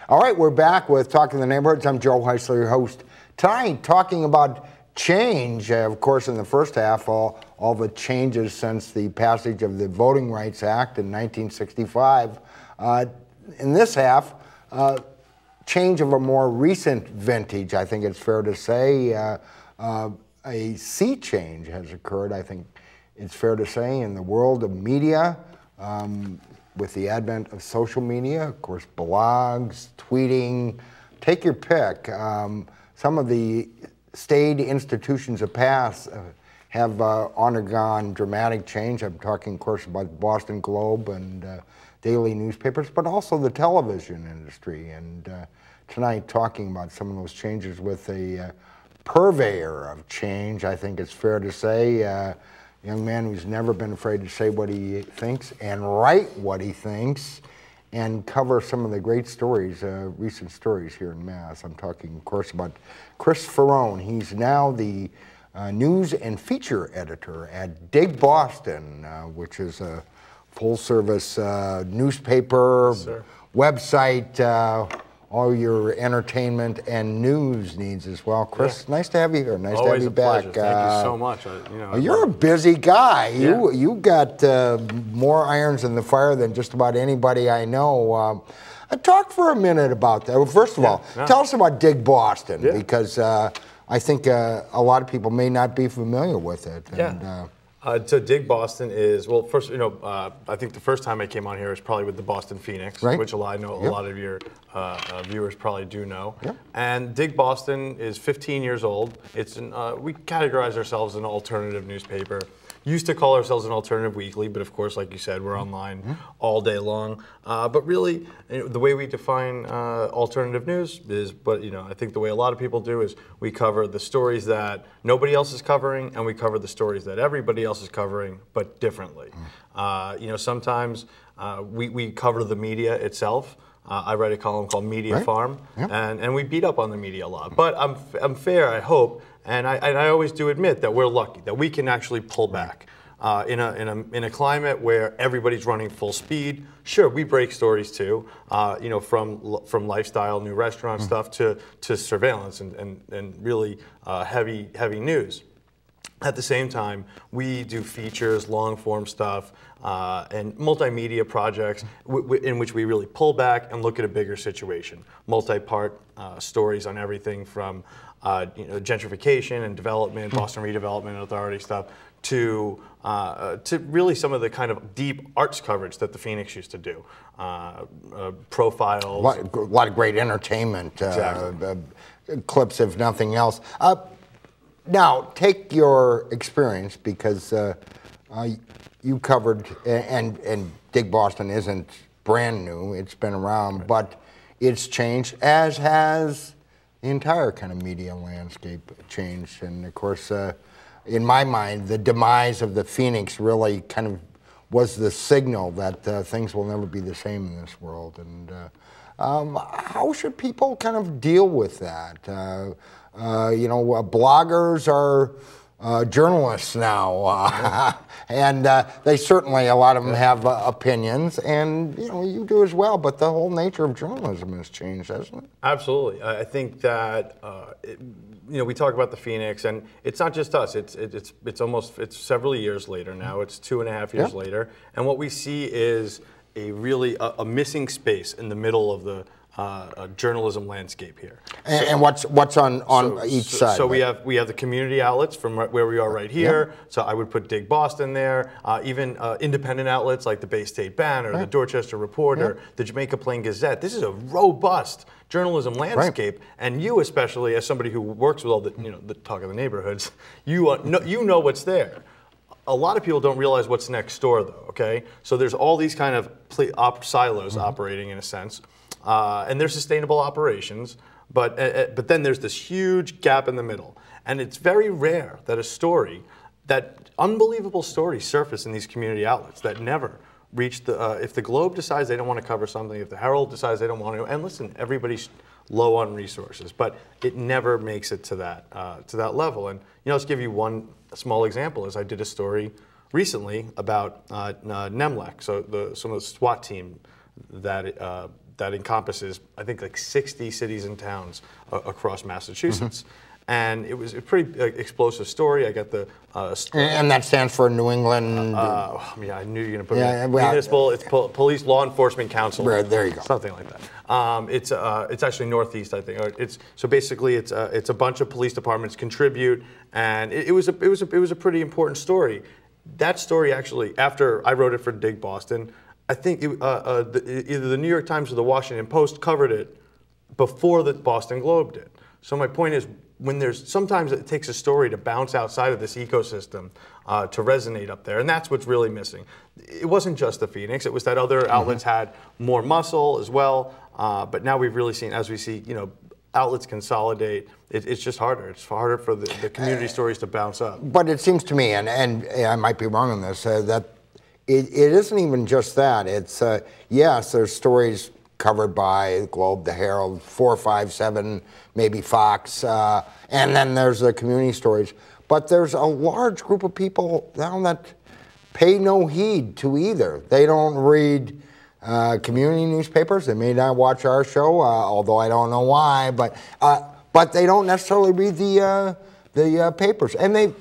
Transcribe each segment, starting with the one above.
All right, we're back with Talking the Neighborhoods. I'm Joe Heisler, your host. Tonight, talking about change. Of course, in the first half, all the changes since the passage of the Voting Rights Act in 1965. In this half, change of a more recent vintage, I think it's fair to say. A sea change has occurred, I think it's fair to say, in the world of media. With the advent of social media, of course, blogs, tweeting, take your pick. Some of the staid institutions of past have undergone dramatic change. I'm talking, of course, about the Boston Globe and daily newspapers, but also the television industry. And tonight, talking about some of those changes with a purveyor of change, I think it's fair to say. Young man who's never been afraid to say what he thinks and write what he thinks and cover some of the great stories, recent stories here in Mass. I'm talking, of course, about Chris Faraone. He's now the news and feature editor at Dig Boston, which is a full-service newspaper, website, all your entertainment and news needs as well. Chris, nice to have you here. Nice Always to have you a back. Pleasure. Thank you so much. You're a busy guy. Yeah. You got more irons in the fire than just about anybody I know. Talk for a minute about that. Well, first of all, tell us about Dig Boston, because I think a lot of people may not be familiar with it. So Dig Boston is, well, first, I think the first time I came on here was probably with the Boston Phoenix, which I know a lot of your viewers probably do know. And Dig Boston is 15 years old. It's we categorize ourselves as an alternative newspaper. Used to call ourselves an alternative weekly, but of course, like you said, we're online all day long. But really, the way we define alternative news is, I think the way a lot of people do is we cover the stories that nobody else is covering, and we cover the stories that everybody else is covering, but differently. Sometimes we cover the media itself. I write a column called Media Farm, and we beat up on the media a lot. But I'm fair, I hope, and I always do admit that we're lucky that we can actually pull back. In a climate where everybody's running full speed, sure, we break stories too. From lifestyle, new restaurant stuff to surveillance and really heavy news. At the same time, we do features, long-form stuff, and multimedia projects in which we really pull back and look at a bigger situation. Multi-part stories on everything from gentrification and development, Boston Redevelopment Authority stuff, to really some of the kind of deep arts coverage that the Phoenix used to do. Profiles. A lot of great entertainment clips, if nothing else. Now, take your experience, because you covered, and Dig Boston isn't brand new, it's been around, but it's changed, as has the entire kind of media landscape changed. And of course, in my mind, the demise of the Phoenix really kind of was the signal that things will never be the same in this world. And how should people kind of deal with that? Bloggers are journalists now, and they certainly, a lot of them have opinions, and you do as well. But the whole nature of journalism has changed, hasn't it? Absolutely. I think that we talk about the Phoenix, and it's not just us. It's several years later now. It's 2.5 years later, and what we see is a missing space in the middle of the journalism landscape here. And what's on each side? So we have the community outlets from where we are right here. So I would put Dig Boston there. Even independent outlets like the Bay State Banner, the Dorchester Reporter, the Jamaica Plain Gazette. This is a robust journalism landscape, and you, especially as somebody who works with all the the talk of the neighborhoods, you know what's there. A lot of people don't realize what's next door, though. Okay, so there's all these kind of silos operating in a sense. And they're sustainable operations, but then there's this huge gap in the middle. And it's very rare that unbelievable stories surface in these community outlets that never reach if the Globe decides they don't want to cover something, if the Herald decides they don't want to, and listen, everybody's low on resources, but it never makes it to that level. And let's give you one small example. Is I did a story recently about NEMLEC, so some of the SWAT team that that encompasses, I think, like 60 cities and towns across Massachusetts. And it was a pretty explosive story. I got the... and that stands for New England... yeah, I knew you were going to put it. Municipal, it's Police Law Enforcement Council. There you go. Something like that. It's actually Northeast, I think. So basically, it's a bunch of police departments contribute, and it was a pretty important story. That story actually, after I wrote it for Dig Boston, I think either the New York Times or the Washington Post covered it before the Boston Globe did. So my point is, sometimes it takes a story to bounce outside of this ecosystem to resonate up there, and that's what's really missing. It wasn't just the Phoenix; it was that other outlets had more muscle as well. But now we've really seen, as we see, outlets consolidate. It's just harder. It's harder for the community stories to bounce up. But it seems to me, and I might be wrong on this, that it isn't even just that. It's yes, there's stories covered by the Globe, the Herald, 4, 5, 7, maybe Fox, and then there's the community stories. But there's a large group of people now that pay no heed to either. They don't read community newspapers. They may not watch our show, although I don't know why. But they don't necessarily read the papers, and they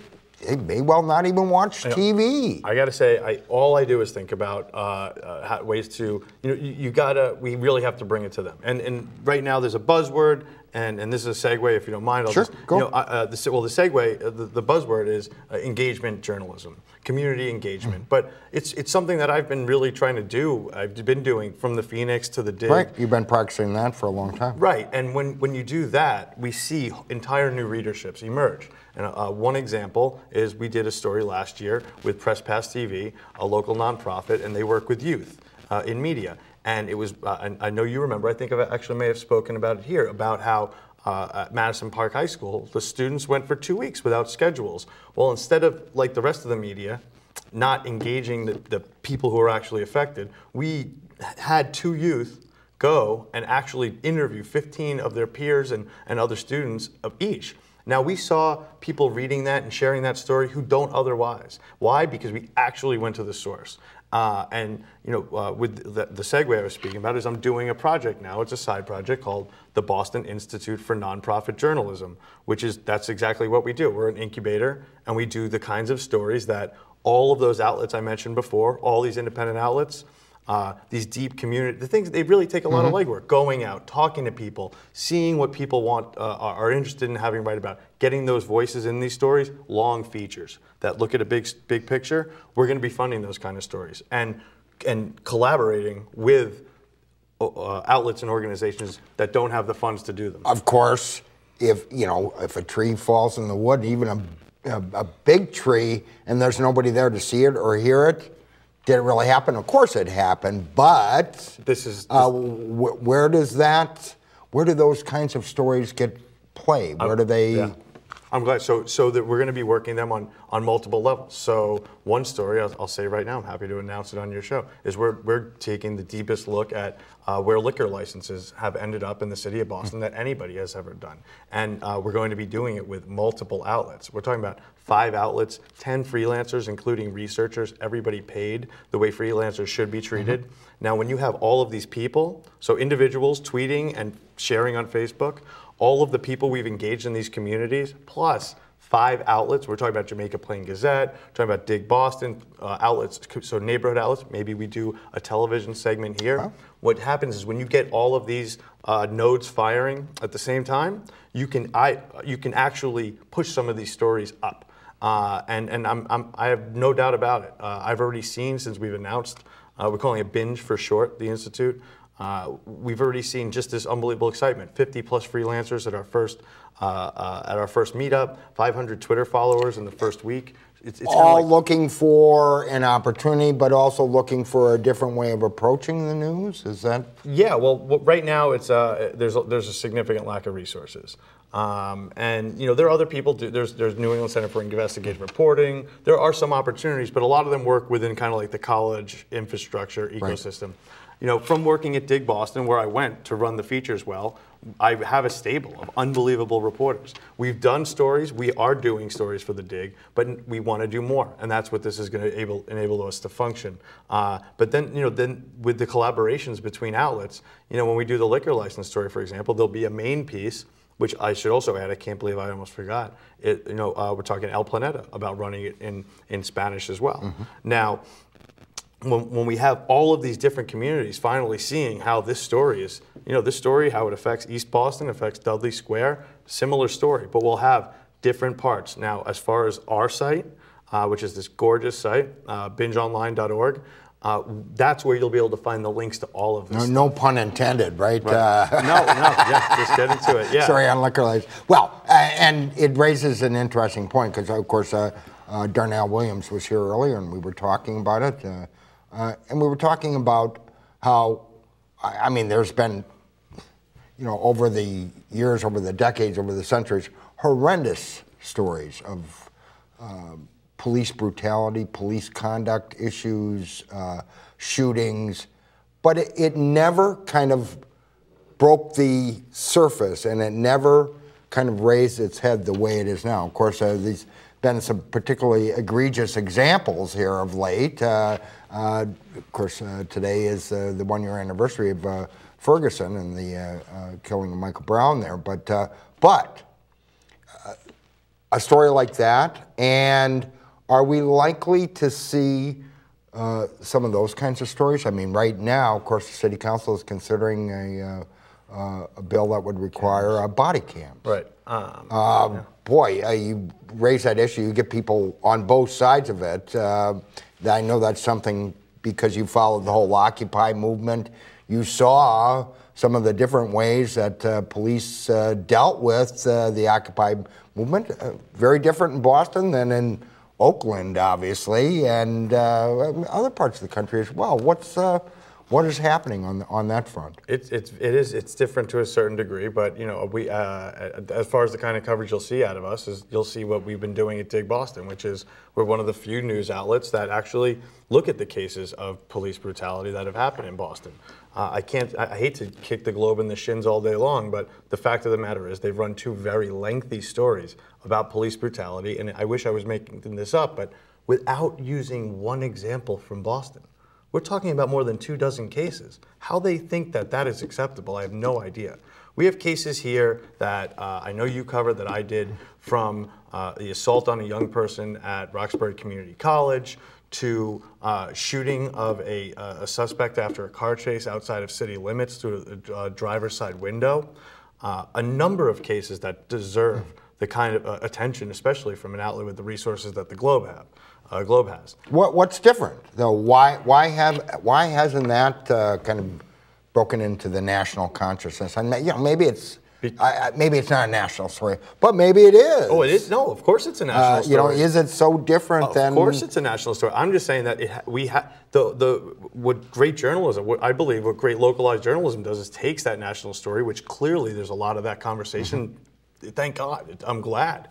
may well not even watch TV. I got to say, all I do is think about ways to, we really have to bring it to them. And right now there's a buzzword, and this is a segue, if you don't mind. Sure, go. The segue, the buzzword is engagement journalism, community engagement. But it's something that I've been really trying to do. I've been doing from the Phoenix to the Dig. Right, you've been practicing that for a long time. Right, and when you do that, we see entire new readerships emerge. And one example is we did a story last year with Press Pass TV, a local nonprofit, and they work with youth in media. And it was, I know you remember, I think I actually may have spoken about it here, about how at Madison Park High School, the students went for 2 weeks without schedules. Well, instead of, like the rest of the media, not engaging the people who are actually affected, we had 2 youth go and actually interview 15 of their peers and other students of each. Now, we saw people reading that and sharing that story who don't otherwise. Why? Because we actually went to the source. With the segue I was speaking about is I'm doing a project now. It's a side project called the Boston Institute for Nonprofit Journalism, that's exactly what we do. We're an incubator, and we do the kinds of stories that all of those outlets I mentioned before, all these independent outlets, these deep community, the things, they really take a lot of legwork. Going out, talking to people, seeing what people want, are interested in having write about, getting those voices in these stories, long features that look at a big picture. We're going to be funding those kind of stories and collaborating with outlets and organizations that don't have the funds to do them. Of course, if a tree falls in the wood, even a big tree, and there's nobody there to see it or hear it, did it really happen? Of course it happened, but where do those kinds of stories get played? Where do they? Yeah. I'm glad. So that we're going to be working them on multiple levels. So one story I'll say right now, I'm happy to announce it on your show, is we're taking the deepest look at where liquor licenses have ended up in the city of Boston that anybody has ever done, and we're going to be doing it with multiple outlets. We're talking about 5 outlets, 10 freelancers, including researchers, everybody paid the way freelancers should be treated. Now, when you have all of these people, so individuals tweeting and sharing on Facebook, all of the people we've engaged in these communities, plus 5 outlets. We're talking about Jamaica Plain Gazette, talking about Dig Boston, outlets, so neighborhood outlets. Maybe we do a television segment here. Wow. What happens is when you get all of these nodes firing at the same time, you can actually push some of these stories up. And I have no doubt about it. I've already seen, since we've announced, we're calling it Binge for short, the Institute. We've already seen just this unbelievable excitement. 50 plus freelancers at our first meetup, 500 Twitter followers in the first week. It's all looking for an opportunity, but also looking for a different way of approaching the news. Is that? Yeah. Well, right now it's there's a significant lack of resources, and there are other people. There's New England Center for Investigative Reporting. There are some opportunities, but a lot of them work within kind of like the college infrastructure ecosystem. Right. from working at Dig Boston, where I went to run the features well, I have a stable of unbelievable reporters. We've done stories, we are doing stories for the Dig, but we want to do more, and that's what this is going to enable us to function. But then, then with the collaborations between outlets, when we do the liquor license story, for example, there'll be a main piece, which I should also add, I can't believe I almost forgot. We're talking El Planeta about running it in Spanish as well. Now, when we have all of these different communities finally seeing how this story is, this story, how it affects East Boston, affects Dudley Square, similar story, but we'll have different parts. Now, as far as our site, which is this gorgeous site, bingeonline.org, that's where you'll be able to find the links to all of this. No pun intended, right? No, yeah, just get into it, yeah. Sorry, on liquor license. Well, and it raises an interesting point, because, of course, Darnell Williams was here earlier, and we were talking about it. And we were talking about how, I mean, there's been, over the years, over the decades, over the centuries, horrendous stories of police brutality, police conduct issues, shootings, but it never kind of broke the surface, and it never kind of raised its head the way it is now. Of course, there's been some particularly egregious examples here of late. Of course, today is the one-year anniversary of Ferguson and the killing of Michael Brown there. But a story like that, and are we likely to see some of those kinds of stories? I mean, right now, of course, the City Council is considering a bill that would require body cams. Right. Boy, you raise that issue, you get people on both sides of it. I know that's something, because you followed the whole Occupy movement. You saw some of the different ways that police dealt with the Occupy movement. Very different in Boston than in Oakland, obviously, and other parts of the country as well. What is happening on that front? It's different to a certain degree, but we as far as the kind of coverage you'll see out of us is you'll see what we've been doing at Dig Boston, which is we're one of the few news outlets that actually look at the cases of police brutality that have happened in Boston. I hate to kick the Globe in the shins all day long, but the fact of the matter is they've run two very lengthy stories about police brutality, and I wish I was making this up, but without using one example from Boston. We're talking about more than 24 cases. How they think that is acceptable, I have no idea. We have cases here that I know you covered, that I did, from the assault on a young person at Roxbury Community College to shooting of a suspect after a car chase outside of city limits through a driver's side window. A number of cases that deserve the kind of attention, especially from an outlet with the resources that the Globe has. What's different though? Why hasn't that kind of broken into the national consciousness? And maybe it's not a national story, but maybe it is. Oh, it is. No, of course it's a national story. Is it so different than? Of course it's a national story. I'm just saying that what great journalism, I believe, what great localized journalism does is takes that national story, which clearly there's a lot of that conversation. Thank God, I'm glad.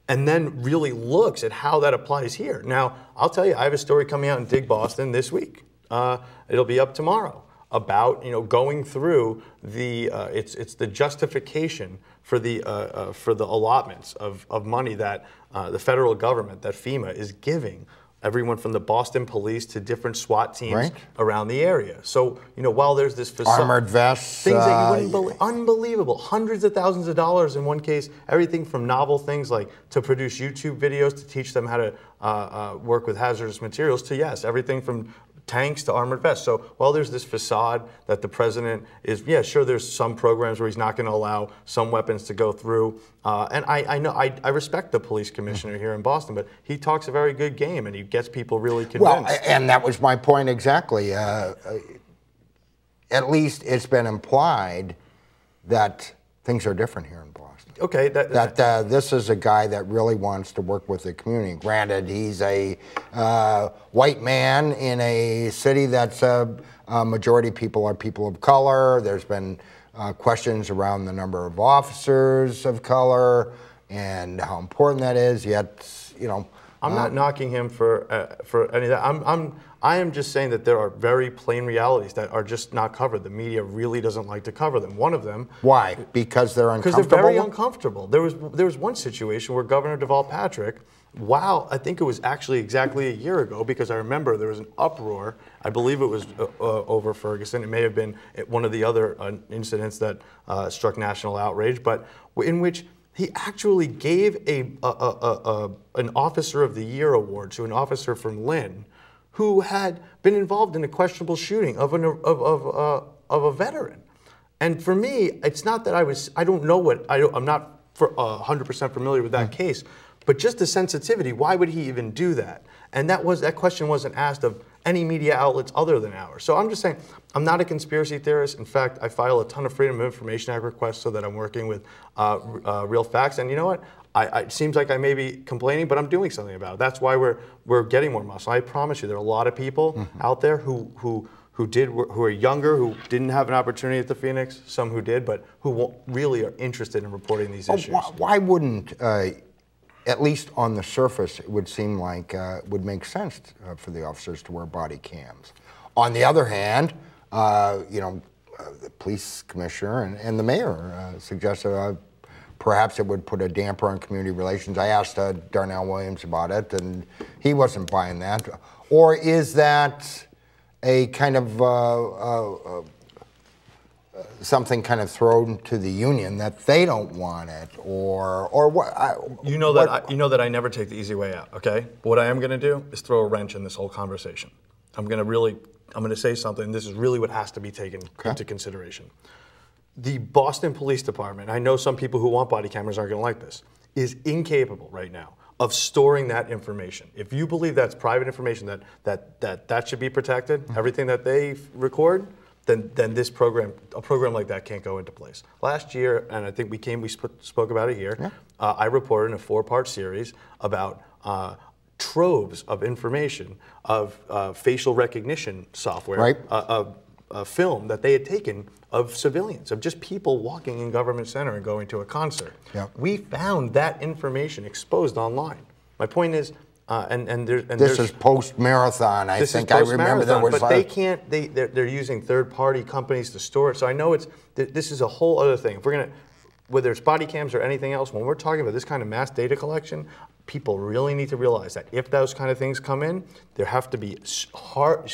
And then really looks at how that applies here. Now, I'll tell you, I have a story coming out in Dig Boston this week. It'll be up tomorrow about going through the it's the justification for the allotments of money that the federal government, that FEMA, is giving everyone from the Boston police to different SWAT teams around the area. So, while there's this facade, armored vests, things that you wouldn't believe, unbelievable, hundreds of thousands of dollars in one case, everything from novel things like to produce YouTube videos to teach them how to work with hazardous materials to, yes, everything from tanks to armored vests. So while there's this facade that the president is, sure, there's some programs where he's not going to allow some weapons to go through. And I respect the police commissioner here in Boston, but he talks a very good game and he gets people really convinced. Well, and that was my point exactly. At least it's been implied that things are different here in Boston. Okay. This is a guy that really wants to work with the community. Granted, he's a white man in a city that's majority people are people of color. There's been questions around the number of officers of color and how important that is. Yet, I'm not knocking him for any of that. I am just saying that there are very plain realities that are just not covered. The media really doesn't like to cover them. One of them. Why? Because they're uncomfortable? Because they're very uncomfortable. There was one situation where Governor Deval Patrick, I think it was actually exactly a year ago, because I remember there was an uproar. I believe it was over Ferguson. It may have been one of the other incidents that struck national outrage, but in which he actually gave an Officer of the Year award to an officer from Lynn who had been involved in a questionable shooting of a veteran. And for me, it's not that I'm not 100% familiar with that case, but just the sensitivity. Why would he even do that? And that question wasn't asked of any media outlets other than ours. So I'm just saying, I'm not a conspiracy theorist. In fact, I file a ton of Freedom of Information Act requests so that I'm working with real facts. And you know what? It seems like I may be complaining, but I'm doing something about it. That's why we're getting more muscle. I promise you, there are a lot of people out there who are younger, who didn't have an opportunity at the Phoenix, some who did, but who really are interested in reporting these issues. Why wouldn't, at least on the surface, it would seem like it would make sense for the officers to wear body cams? On the other hand, the police commissioner and the mayor suggested perhaps it would put a damper on community relations. I asked Darnell Williams about it, and he wasn't buying that. Or is that a kind of something kind of thrown to the union that they don't want it, or what? You know that I never take the easy way out. Okay, but what I am going to do is throw a wrench in this whole conversation. I'm going to say something. This is really what has to be taken into consideration. The Boston Police Department, I know some people who want body cameras aren't going to like this, is incapable right now of storing that information. If you believe that's private information that should be protected, everything that they record, then a program like that can't go into place. Last year, and I think we spoke about it here, I reported in a 4-part series about troves of information of facial recognition software, a film that they had taken of civilians, of just people walking in Government Center and going to a concert. We found that information exposed online. My point is, this is post-marathon. I think I remember there was. But they can't. They're using third-party companies to store it. So I know this is a whole other thing. If we're gonna, whether it's body cams or anything else, when we're talking about this kind of mass data collection, people really need to realize that if those kind of things come in, there have to be hard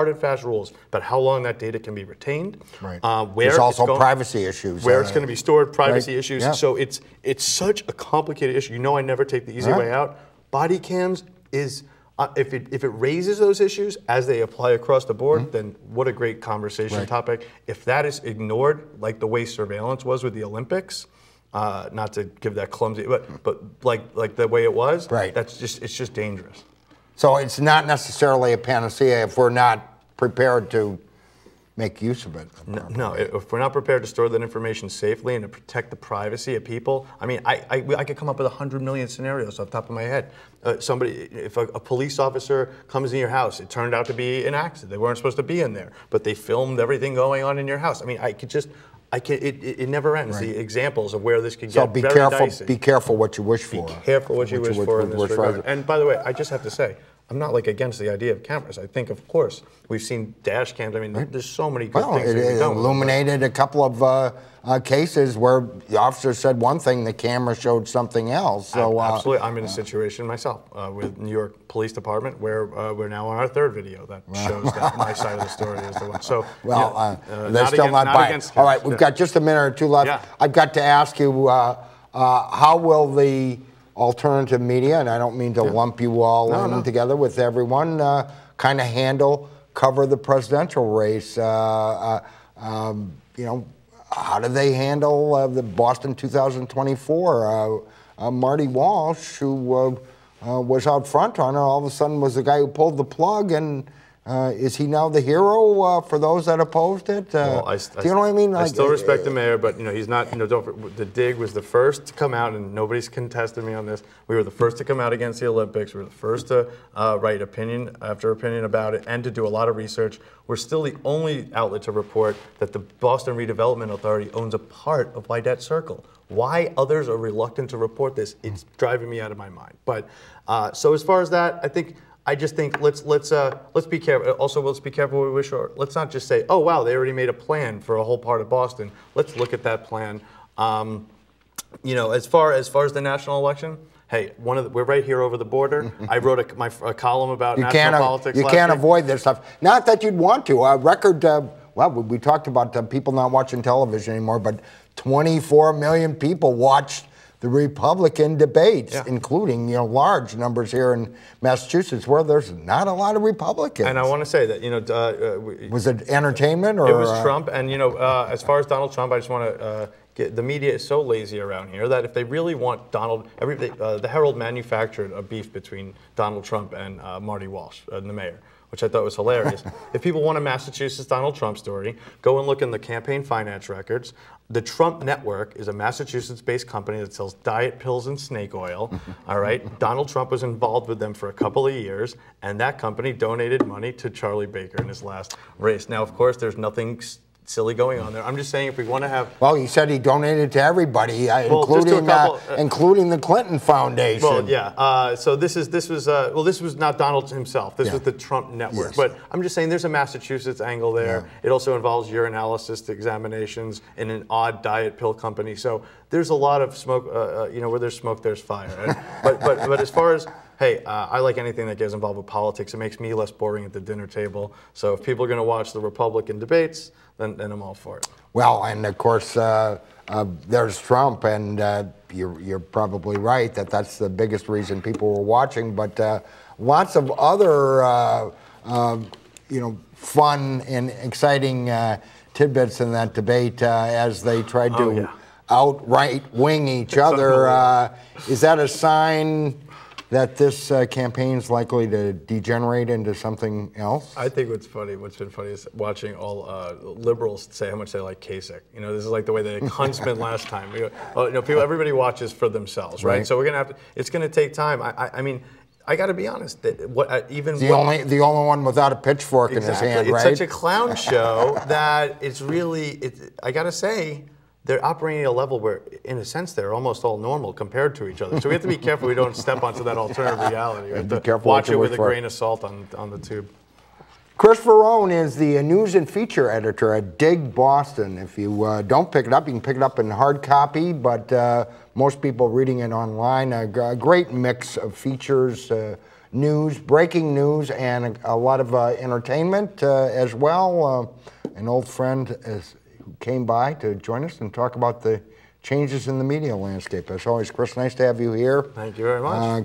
and fast rules about how long that data can be retained. Right. There's also privacy issues. Where it's going to be stored, privacy issues. Yeah. So it's such a complicated issue. You know, I never take the easy way out. Body cams is, if it raises those issues as they apply across the board, then what a great conversation topic. If that is ignored, like the way surveillance was with the Olympics, not to give that clumsy, but like the way it was, it's just dangerous. So it's not necessarily a panacea if we're not prepared to make use of it. No, if we're not prepared to store that information safely and to protect the privacy of people, I mean, I could come up with 100 million scenarios off the top of my head. If a police officer comes in your house, it turned out to be an accident. They weren't supposed to be in there, but they filmed everything going on in your house. I mean, it never ends. The examples of where this could get very dicey. Be careful what you wish for. Be careful what you wish for in this regard. And by the way, I just have to say, I'm not against the idea of cameras. I think, of course, we've seen dash cams. I mean, there's so many good things. It illuminated a couple of cases where the officer said one thing, the camera showed something else. So absolutely, I'm in a situation myself with New York Police Department where we're now on our 3rd video that shows that my side of the story is the one. So they're still not buying. All right, we've got just a minute or two left. Yeah. I've got to ask you, how will the alternative media, and I don't mean to lump you all in together with everyone, kind of cover the presidential race? How do they handle the Boston 2024? Marty Walsh, who was out front on it, all of a sudden was the guy who pulled the plug, and Is he now the hero for those that opposed it? Do you know what I mean? Like, I still respect the mayor, but he's not. The dig was the first to come out, and nobody's contested me on this. We were the first to come out against the Olympics. We were the first to write opinion after opinion about it, and to do a lot of research. We're still the only outlet to report that the Boston Redevelopment Authority owns a part of Wydett Circle. Why others are reluctant to report this, it's driving me out of my mind. But so as far as that, I just think let's be careful. Also, let's be careful what we wish for. Let's not just say, oh wow, they already made a plan for a whole part of Boston. Let's look at that plan. As far as the national election, hey, we're right here over the border. I wrote a column about national politics. You can't avoid this stuff. Not that you'd want to. Well, we talked about people not watching television anymore, but 24 million people watched the Republican debates, including large numbers here in Massachusetts, where there's not a lot of Republicans. And I want to say that was it entertainment or it was Trump? And as far as Donald Trump, I just want to the media is so lazy around here that if they really want Donald, the Herald manufactured a beef between Donald Trump and Marty Walsh, the mayor, which I thought was hilarious. If people want a Massachusetts Donald Trump story, go and look in the campaign finance records. The Trump Network is a Massachusetts-based company that sells diet pills and snake oil. All right, Donald Trump was involved with them for a couple of years, and that company donated money to Charlie Baker in his last race. Now, of course, there's nothing silly going on there. I'm just saying if we want to have... Well, he said he donated to everybody, including the Clinton Foundation. Well, yeah. So this was not Donald himself. This was the Trump Network. Yes. But I'm just saying there's a Massachusetts angle there. Yeah. It also involves urinalysis examinations in an odd diet pill company. So there's a lot of smoke, where there's smoke, there's fire. But as far as... Hey, I like anything that gets involved with politics. It makes me less boring at the dinner table. So if people are going to watch the Republican debates, then I'm all for it. Well, and of course, there's Trump, and you're probably right that that's the biggest reason people were watching. But lots of other, fun and exciting tidbits in that debate as they tried to outright wing each other. Is that a sign that this campaign is likely to degenerate into something else? I think what's been funny is watching all liberals say how much they like Kasich. This is like the way they Huntsman last time. Everybody watches for themselves, right? So we're gonna have to. It's gonna take time. I mean, I got to be honest. The only one without a pitchfork in his hand, right? It's such a clown show that it's really. I got to say, they're operating at a level where, in a sense, they're almost all normal compared to each other. So we have to be careful we don't step onto that alternative reality. We have to watch it with a grain of salt on the tube. Chris Faraone is the news and feature editor at Dig Boston. If you don't pick it up, you can pick it up in hard copy, but most people reading it online. A great mix of features, news, breaking news, and a lot of entertainment as well. An old friend who came by to join us and talk about the changes in the media landscape. As always, Chris, nice to have you here. Thank you very much.